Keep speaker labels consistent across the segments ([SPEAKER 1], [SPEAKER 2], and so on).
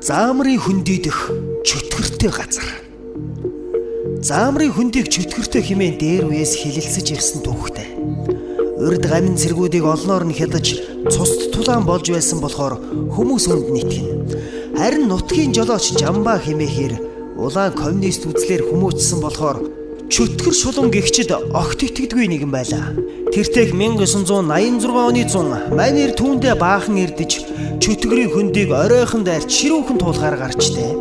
[SPEAKER 1] Заамрын хөндийдөх чөтгөртэй газар. Заамрын хөндийг чөтгөртэй хэмээн дээр үеэс хилэлцэж ирсэн түүхтэй. Урд гамин цэргүүдийг олноор нь хядаж цусд тулаан болж байсан болохоор хүмүүс үнд нийтгэн. Харин нутгийн жолооч Жамба хэмээхээр улаан коммунист үзлэр хүмүүжсэн болохоор чөтгөр шулуун гэгчд огт итгэдэггүй нэгэн байлаа. Тэртех 1986 оны 100 манер түүндээ баахан ирдэж чөтгөрийн хөндийг оройхон дайрч ширүүхэн туулгаар гарчтэй.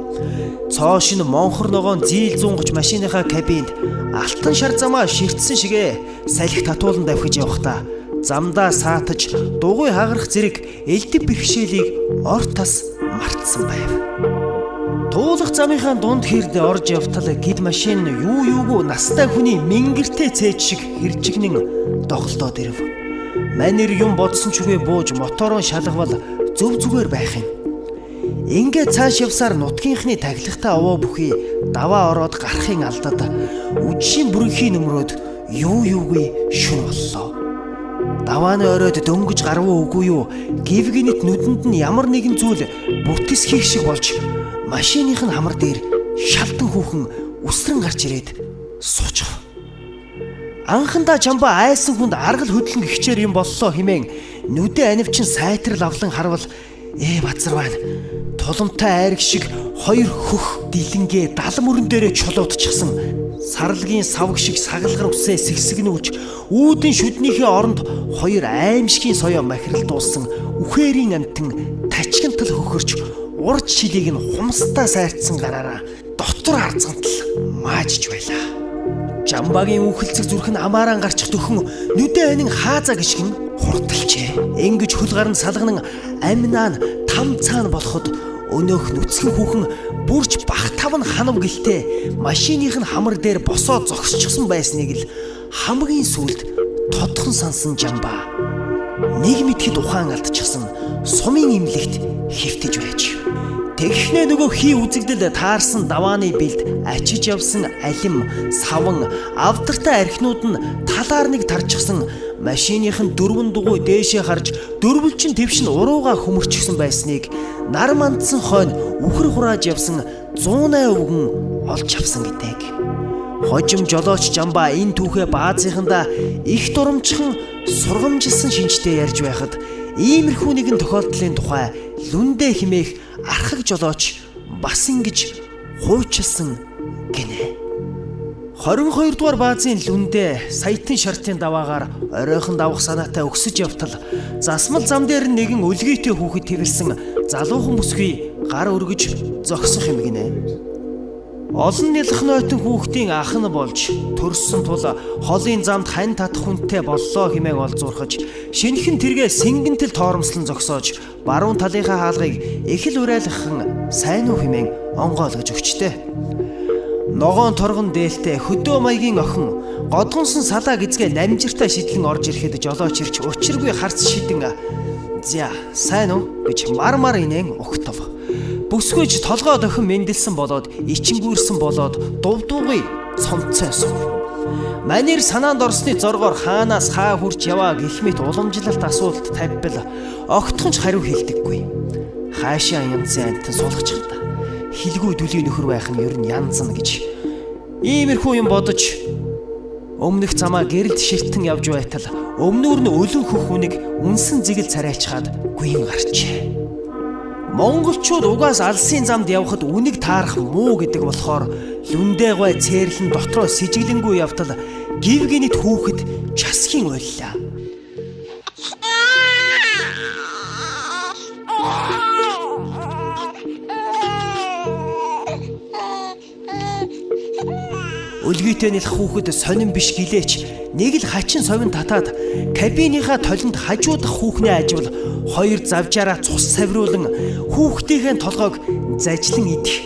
[SPEAKER 1] Цоо шин монхор ногоон зийл зунгаж машиныхаа кабинд алтан шар замаа ширтсэн шигээ салхи татуулан давхиж явахдаа замдаа саатаж дугуй хагарах зэрэг элдэв бэрхшээлийг ор тас мартсан байв. Туулах замынхаа дунд хэрд орж явтал гид машин юу юугүй настай хүний мингэртэй цээж шиг хэржигнэн доголдоод ирэв. Манер юм бодсон ч үгүй бууж мотороо шалгавал зөв зүгээр байх юм. Ингээд цааш явсаар нутгийнхны таглагтай овоо бүхий даваа ороод гарахын алдад үдшийн бүрэнхийн нөмрөөд юу юугүй шүн боллоо. Давааны оройд дөнгөж гарвуу үгүй юу гівгинэт нүдэнд нь ямар нэгэн зүйл бүтэс хийх шиг болж машиных нь хамар дээр шалдан хүүхэн үсрэн гарч ирээд суучв. Анхандаа Жамба айсан хүнд аргал хөдлөн гихчээр юм боллоо хэмээн нүдэ анивчин сайтрал авлан харвал базар байна. Туламтай айраг шиг хоёр хөх дилэнгээ далам өрөн дээрээ чулуутчихсан. Сарлагын савг шиг сагалгар үсээ сэгсэгнүүлж үүдэн шүднийхээ оронд хоёр аимшигын соёо махирал дуулсан үхээрийн амтан тачгантал хөхөрч урд шилийг нь хумстаа сайрцсан гараараа дотор харцгантал маажж байлаа. Жамбагийн үхэлцэг зүрх нь амааран гарчих төхөн нүдэ анин хаазаа гიშгэн хурдалчээ. Ингэж хөл гарн салганан аминаа нь там цаана болоход өнөөх нүцгэн хүүхэн бүрж бах тавн ханав гэлтэй машиных нь хамар дээр босоод зогсчихсон байсныг л хамгийн сүүлд тодхон сансан Жамба нэг мэдхэд ухаан алдчихсан сумын имлэгт хэвтэж байж. Тэгхнээ нөгөө хий үзэгдэл таарсан давааны бэлд ачиж явсан алим, саван, авдартай архинууд нь талаар нэг тарчихсан машиных нь дөрвөн дугуй дээшээ харж дөрвөлчин твшин урууга хөмөрчихсөн байсныг нар мандсан хойно үхэр хурааж явсан 108 өвгөн олж авсан гэдэг. Хожим жолооч Жамба энэ түүхээ баазынхандаа их дурамчхан сургамжилсан шинжтэй ярьж байхад иймэрхүү нэгэн тохиолдлын тухай Лүндэ хэмээх архаг жолооч бас ингэж хуйчилсан гинэ. 22 дугаар баазын Лүндэ саятын шартын даваагаар оройхон давах санаатай өгсөж явтал засмал зам дээр нэгэн өлгийтэй хүүхэд тэрэлсэн залуухан бүсгүй гар өргөж зогсох юм гинэ. Олон нялх нойтон хүүхдийн ах нь болж төрсөн тул холын замд хань татах хүнтэй боллоо хэмээн олзуурхаж шинэхэн тэргээ сэнгэнтэл тоормслон зогсоож баруун талынхаа хаалгыг их л урайлаххан сайн уу хэмээн онгойлгож өгчтэй. Ногоон торгон дээлтэй хөдөө маягийн охин годгонсон салаа гизгээ намжиртай шидлэн орж ирэхэд жолооч ирч учиргүй харц шидэн "За, сайн уу?" гэж мар инээн угтав. Бүсгүйж толгой дохин мэндэлсэн болоод ичингүүрсэн болоод дувдуугый цомцой сув. Манер санаанд орсны зоргоор хаанаас хаа хурч яваа гэх мэт уламжлалт асуулт тавьбал огтхонч хариу хэлдэггүй. Хаашаа янзын амтан суулгачихда. Хилгүй дүлийн нөхөр байх нь ер нь янзна гэж. Иймэрхүү юм бодож өмнөх замаа гэрэлд ширтэн явж байтал өмнөр нь өлөн хөх хүнийг үнсэн зэгэл царайчхаад гүйн гарчээ. Монголчууд угаас алсын замд явхад үнийг таарах муу гэдэг болохоор Лүндэ гой цээрлэн дотроо сэжиглэнгүй явтал гівгинэт хүүхэд часхийн ойллаа. Өлгийтэй нэлэх хүүхэд сонин биш гэлээч нэг л хачин совин татаад кабиныхаа толинд хажуудах хүүхнээ аживал хоёр завжаараа цус савируулан хүүхдийнхээ толгойг зажлан идэх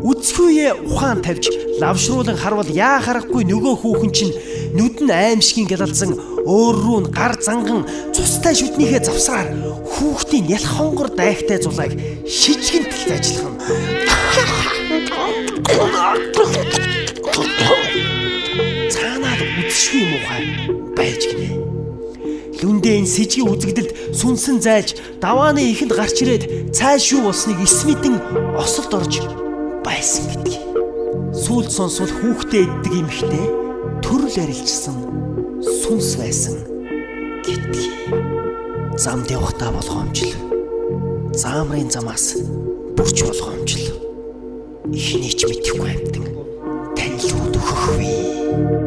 [SPEAKER 1] үцхүүе ухаан тавьж лавшруулан харвал яа харахгүй нөгөө хүүхэн чинь нүд нь аимшигын гялалзан өөр рүү нь гар занган цустай шүднийхээ завсраар хүүхдийн ялх хонгор дайгтай зулайг шижгэнтэл ажиллах нь. Цаанаад үдшгүй муухай байж гинэ. Лүндэн сэжгийн үзэгдэлд сүнсэн зайлж давааны ихэнд гарч ирээд цааш юу болсныг эс мэдэн осолд орж байсан гэдгийг. Сүүлд сонсвол хүүхдээ иддэг эмэгтэй төрөл арилжсан сүнс байсан гэдгийг. Замд явахдаа болгоомжл. Заамрын замаас бүрч болгоомжл. Ихний ч мэдэхгүй амьтан тань л өгөх вэ.